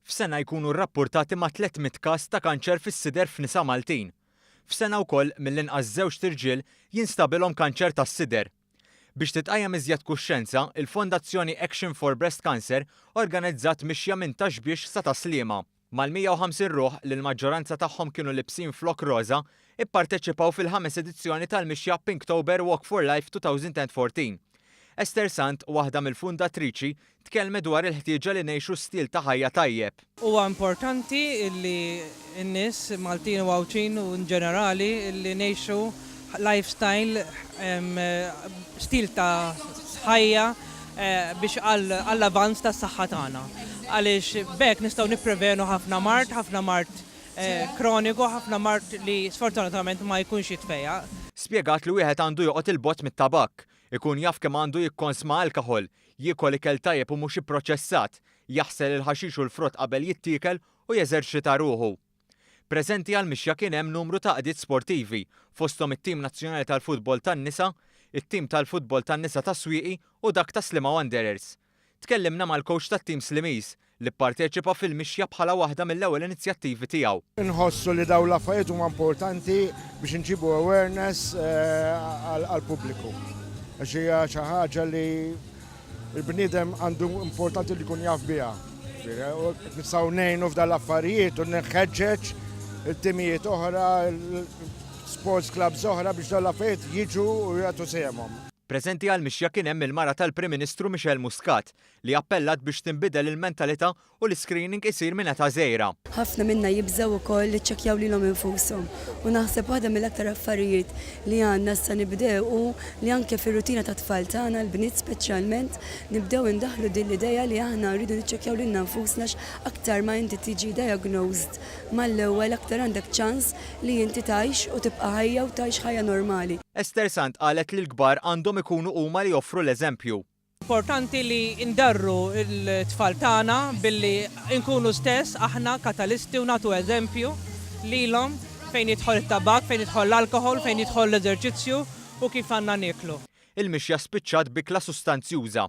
F'sena jkunu rrappurtati ma' 300 każ ta' kanċer fis-sider f'nisa Maltin. F'sena wkoll mill-inqas żewġ tirġiel jinstabilhom kanċer tas-sider. Biex titqajjem iżjed kuxjenza, il-Fondazzjoni Action for Breast Cancer organizzat mixja minn taxbiex sa ta' Sliema. Mal-150 ruħ li l-maġġoranza tagħhom kienu libsin flok roża ipparteċipaw fil-5 edizzjoni tal-mixja Pinktober Walk for Life 2014. Esther Sant, waħda mill-fundatriċi, tkellmet dwar il-ħtieġa li ngħixu stil ta' ħajja tajjeb. Huwa importanti li n-nies Maltin u Għawċin u ġenerali li ngħixu lifestyle stil ta' ħajja biex għall-avanz tas saħħa tagħna. Għaliex bekk nistgħu nipprevenu ħafna mart kroniku, ħafna mart li sfortunatament ma jkunx jitfejja. Spjegat li wieħed għandu joqgħod il-bott mit-tabak, ikun jaf kemm għandu jikkonsma alkoħol, jiekol ikel tajjeb u mhux ipproċessat, jaħsel il-ħaxix u l-frott qabel jittiekel u jeżerċita ruħu. Preżenti għall-mixja kien hemm numru ta' qdiet sportivi, fosthom it-tim nazzjonali tal-futbol tan-nisa, it-tim tal-futbol tan-nisa tas-Swieqi u dak ta' Sliema Wanderers. Tkellimna mal-kowx tat-tim Slimis li pparteċipa fil-mixja bħala waħda mill-ewwel inizjattivi tiegħu. Inħossu li dawn l-affarijiet huma importanti biex inġibu awareness għall-pubbliku. Għax hija xi ħaġa li l-bniedem għandu importanti li jkun jaf biha. Nistgħu ngħinu f'dan l-affarijiet u nħeġġeġ il-timijiet oħra, sports clubs oħra biex dawn l-affarijiet jiġu u jagħtu sehemhom. Preżenti għall-mixja kien hemm il-mara tal-Prim Ministru Michel Muscat li appellat biex tinbidel il-mentalità u l-screening isir minn età żgħira. Ħafna minna jibżgħu wkoll li ċċekkjaw lilhom infushom u naħseb waħda mill-aktar affarijiet li għandna issa nibdew u li anke fir-rutina ta' tfal tagħna l-bniet speċjalment nibdew indaħħlu din l-idea li aħna rridu niċċekkjaw lilna nfusna aktar ma inti tiġi diagnosed mal-ewwel aktar għandek ċans li inti tgħix u tibqa' ħajja u tgħix ħajja normali. Esther Sant qalet li l-kbar għandhom ikunu huma li joffru l-eżempju. Importanti li ndarru l-tfal tagħna billi nkunu stess aħna katalisti u nagħtu eżempju lilhom fejn jidħol it-tabak, fejn jidħol l-alkoħol, fejn jidħol l-eżerċizzju u kif għandna nieklu. Il-mixja spiċċat bikla sustanzjuża.